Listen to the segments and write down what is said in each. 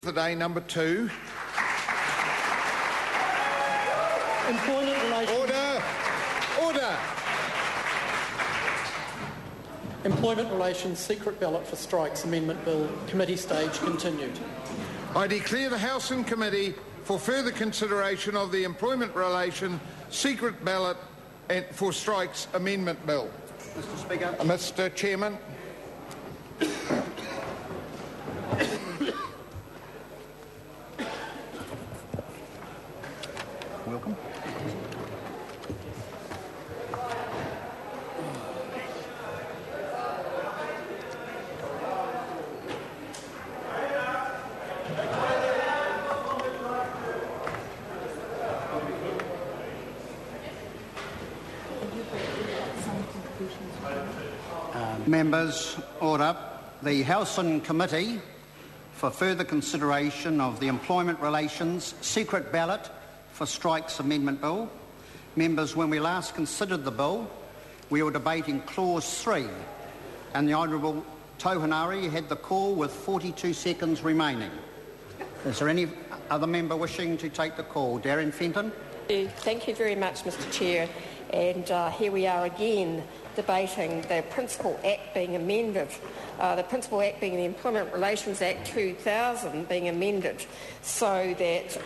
The day number 2. Employment relations. Order. Employment relations secret ballot for strikes amendment bill committee stage continued. I declare the House and Committee for further consideration of the employment relation secret ballot for strikes amendment bill. Mr. Speaker. Mr. Chairman. Welcome. Members, order. The House and Committee for further consideration of the employment relations secret ballot for strikes amendment bill. Members, when we last considered the bill, we were debating clause 3 and the Honourable Tohinari had the call with 42 seconds remaining. Is there any other member wishing to take the call? Darren Fenton. Thank you very much, Mr. Chair. And here we are again debating the Principal Act being amended. The Principal Act being the Employment Relations Act 2000 being amended so that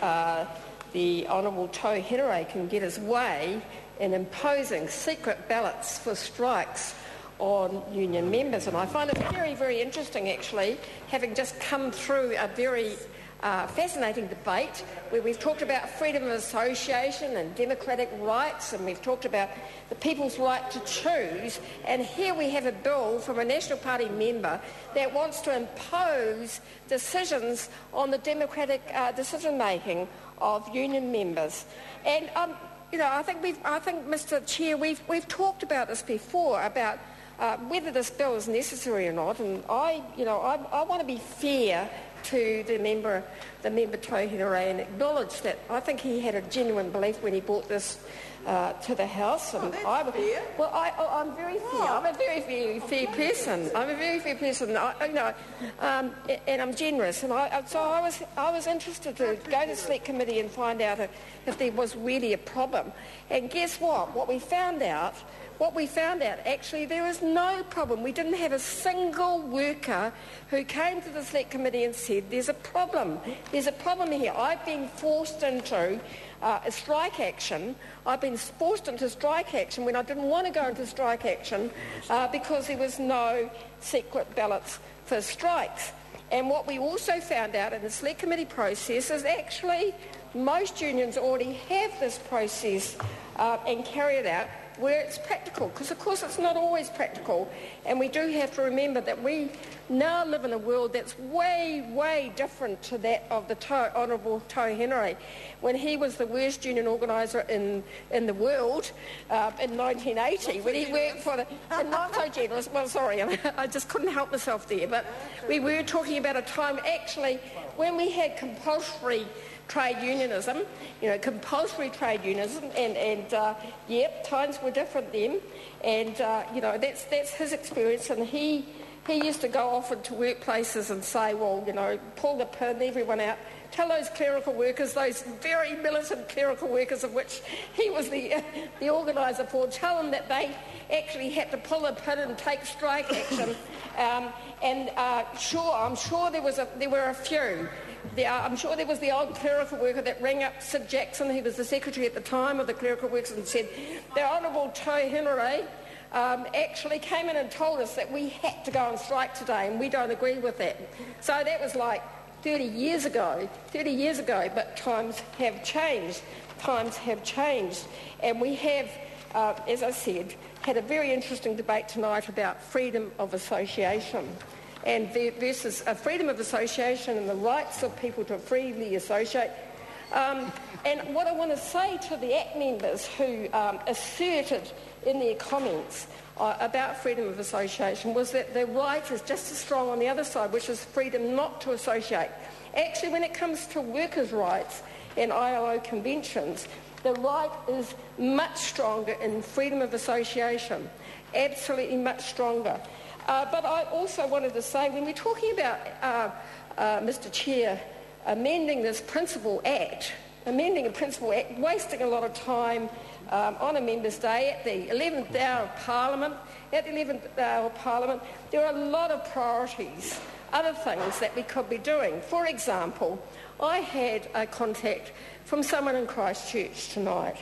the Honourable Tohinari can get his way in imposing secret ballots for strikes on union members. And I find it very, very interesting, actually, having just come through a very fascinating debate where we've talked about freedom of association and democratic rights, and we've talked about the people's right to choose, and here we have a bill from a National Party member that wants to impose decisions on the democratic decision-making of union members. And I think, Mr. Chair, we've talked about this before about whether this bill is necessary or not, and I want to be fair to the member Tohinari and acknowledge that I think he had a genuine belief when he brought this to the House. And I'm very fair. I'm a very fair person. And I'm generous. And I was interested to go to the Select Committee and find out if there was really a problem. And guess what? What we found out, actually, there is no problem. We didn't have a single worker who came to the Select Committee and said, there's a problem. There's a problem here. I've been forced into a strike action. I've been forced into strike action when I didn't want to go into strike action because there was no secret ballots for strikes. And what we also found out in the Select Committee process is actually most unions already have this process and carry it out where it's practical, because of course it's not always practical, and we do have to remember that we now live in a world that's way, way different to that of the Honourable Tohinari when he was the worst union organiser in the world in 1980 when he worked for the... And not so generous, well sorry, I just couldn't help myself there, but we were talking about a time actually when we had compulsory trade unionism, and times were different then, and that's his experience, and he used to go off into workplaces and say, well, pull the pin, everyone out, tell those clerical workers, those very militant clerical workers of which he was the organiser for, tell them that they actually had to pull the pin and take strike action, I'm sure there were a few. I'm sure there was the old clerical worker that rang up Sid Jackson, who was the secretary at the time of the clerical workers, and said, the Honourable Tohinari actually came in and told us that we had to go on strike today, and we don't agree with that. So that was like 30 years ago, but times have changed. And we have, as I said, had a very interesting debate tonight about freedom of association. And versus freedom of association and the rights of people to freely associate. And what I want to say to the ACT members who asserted in their comments about freedom of association was that the right is just as strong on the other side, which is freedom not to associate. Actually, when it comes to workers' rights and ILO conventions, the right is much stronger in freedom of association, absolutely much stronger. But I also wanted to say, when we're talking about, Mr. Chair, amending this Principal Act, wasting a lot of time on a Members' Day at the 11th hour of Parliament. At the 11th hour of Parliament, there are a lot of priorities, other things that we could be doing. For example, I had a contact from someone in Christchurch tonight,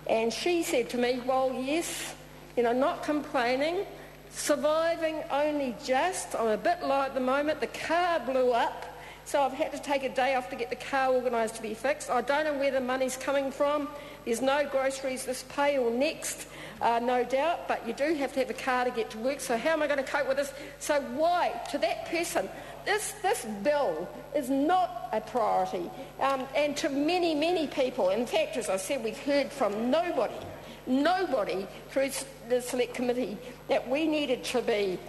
and she said to me, well, yes, not complaining, surviving only just. I'm a bit low at the moment. The car blew up, so I've had to take a day off to get the car organised to be fixed. I don't know where the money's coming from. There's no groceries this pay or next, no doubt, but you do have to have a car to get to work, so how am I going to cope with this? So why, to that person, this bill is not a priority, and to many, many people. In fact, as I said, we've heard from nobody through the Select Committee that we needed to be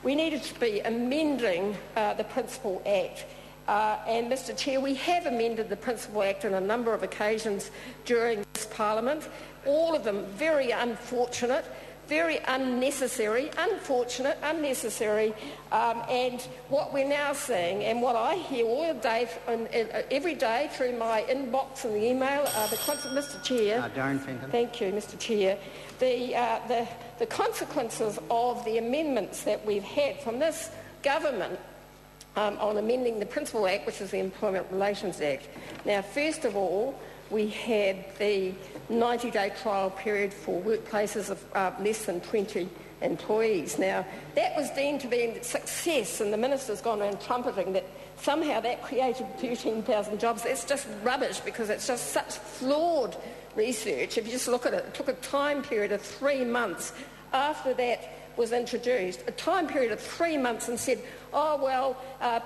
amending the Principal Act. And Mr Chair, we have amended the Principal Act on a number of occasions during this Parliament, all of them very unfortunate, very unnecessary, unnecessary, and what we're now seeing, and what I hear all day, every day through my inbox and the email, Mr Chair. Thank you, Mr Chair. The consequences of the amendments that we've had from this government on amending the Principal Act, which is the Employment Relations Act. Now, first of all, we had the 90-day trial period for workplaces of less than 20 employees. Now, that was deemed to be a success, and the minister's gone around trumpeting that somehow that created 13,000 jobs. It's just rubbish, because it's just such flawed research. If you just look at it, it took a time period of 3 months after that was introduced, a time period of 3 months, and said,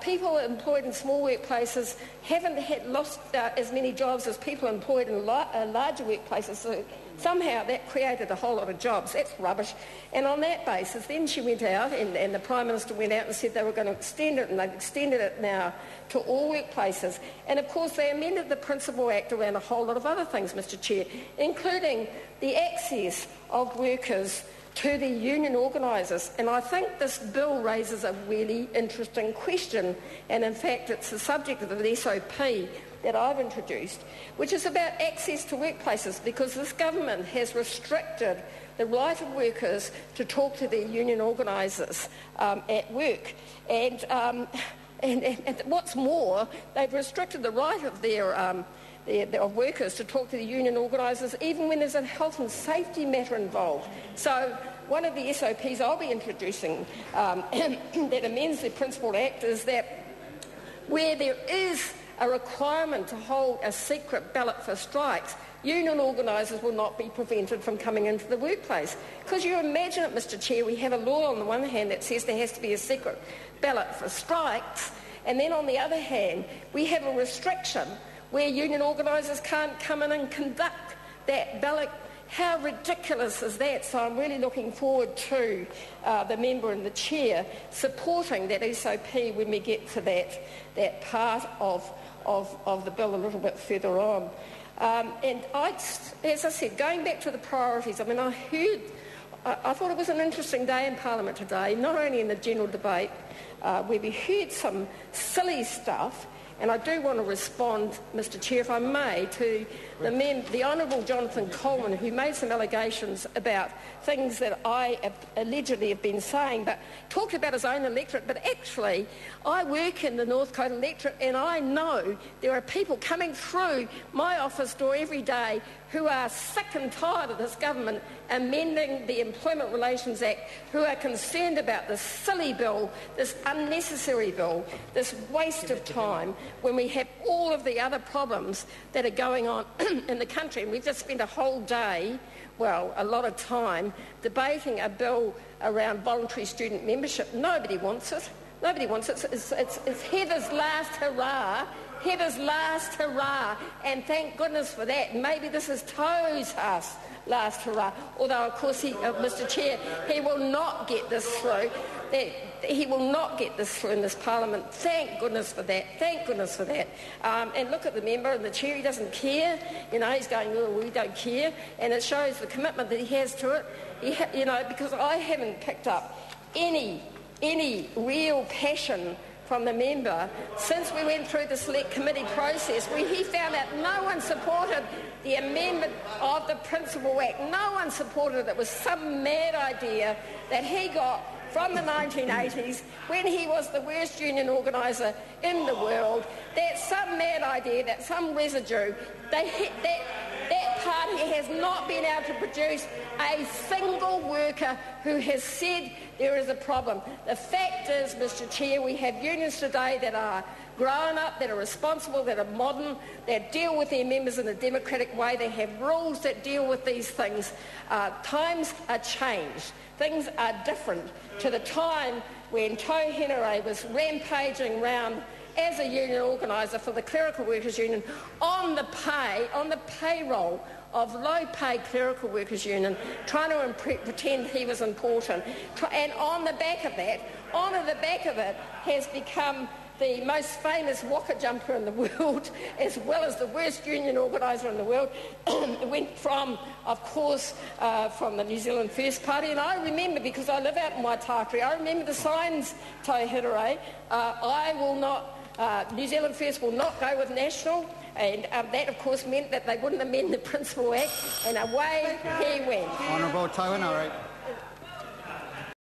people employed in small workplaces haven't lost as many jobs as people employed in larger workplaces. So somehow that created a whole lot of jobs. That's rubbish. And on that basis, then she went out, and the Prime Minister went out and said they were going to extend it, and they've extended it now to all workplaces. And of course, they amended the Principal Act around a whole lot of other things, Mr Chair, including the access of workers to the union organisers. And I think this bill raises a really interesting question, and in fact it's the subject of the SOP that I've introduced, which is about access to workplaces, because this government has restricted the right of workers to talk to their union organisers at work. And what's more, they've restricted the right of of workers to talk to the union organisers even when there's a health and safety matter involved. So one of the SOPs I'll be introducing that amends the Principal Act is that where there is a requirement to hold a secret ballot for strikes, union organisers will not be prevented from coming into the workplace. Because you imagine it, Mr Chair, we have a law on the one hand that says there has to be a secret ballot for strikes, and then on the other hand we have a restriction where union organisers can't come in and conduct that ballot. How ridiculous is that? So I'm really looking forward to the member and the chair supporting that SOP when we get to that part of the bill a little bit further on. And as I said, going back to the priorities, I thought it was an interesting day in Parliament today, not only in the general debate, where we heard some silly stuff. And I do want to respond, Mr Chair, if I may, to the Honourable Jonathan Coleman, who made some allegations about things that I allegedly have been saying, but talked about his own electorate. But actually, I work in the North Coast electorate, and I know there are people coming through my office door every day who are sick and tired of this government amending the Employment Relations Act, who are concerned about this silly bill, this unnecessary bill, this waste of time, when we have all of the other problems that are going on in the country. And we've just spent a whole day, a lot of time, debating a bill around voluntary student membership. Nobody wants it. Nobody wants it. It's Heather's last hurrah. Heather's last hurrah, and thank goodness for that. Maybe this is Toe's last hurrah, although of course Mr Chair, he will not get this through. He will not get this through in this Parliament. Thank goodness for that. Thank goodness for that. And look at the member and the chair. He doesn't care. He's going, we don't care. And it shows the commitment that he has to it. Because I haven't picked up any real passion from the member, since we went through the select committee process, where he found out no one supported the amendment of the Principal Act. No one supported it. It was some mad idea that he got from the 1980s, when he was the worst union organiser in the world, that some mad idea, that some residue, that party has not been able to produce a single worker who has said there is a problem. The fact is, Mr Chair, we have unions today that are grown up, that are responsible, that are modern, that deal with their members in a democratic way. They have rules that deal with these things. Times are changed. Things are different to the time when Tau Henare was rampaging round as a union organiser for the Clerical Workers Union on the payroll of low-paid clerical workers union, trying to pretend he was important. And on the back of it has become the most famous waka jumper in the world, as well as the worst union organiser in the world. It went from, of course, from the New Zealand First Party, and I remember, because I live out in Waitakere, I remember the signs, Tau Henare. New Zealand First will not go with National, and that, of course, meant that they wouldn't amend the Principal Act, and away he went. Honourable Tau Henare.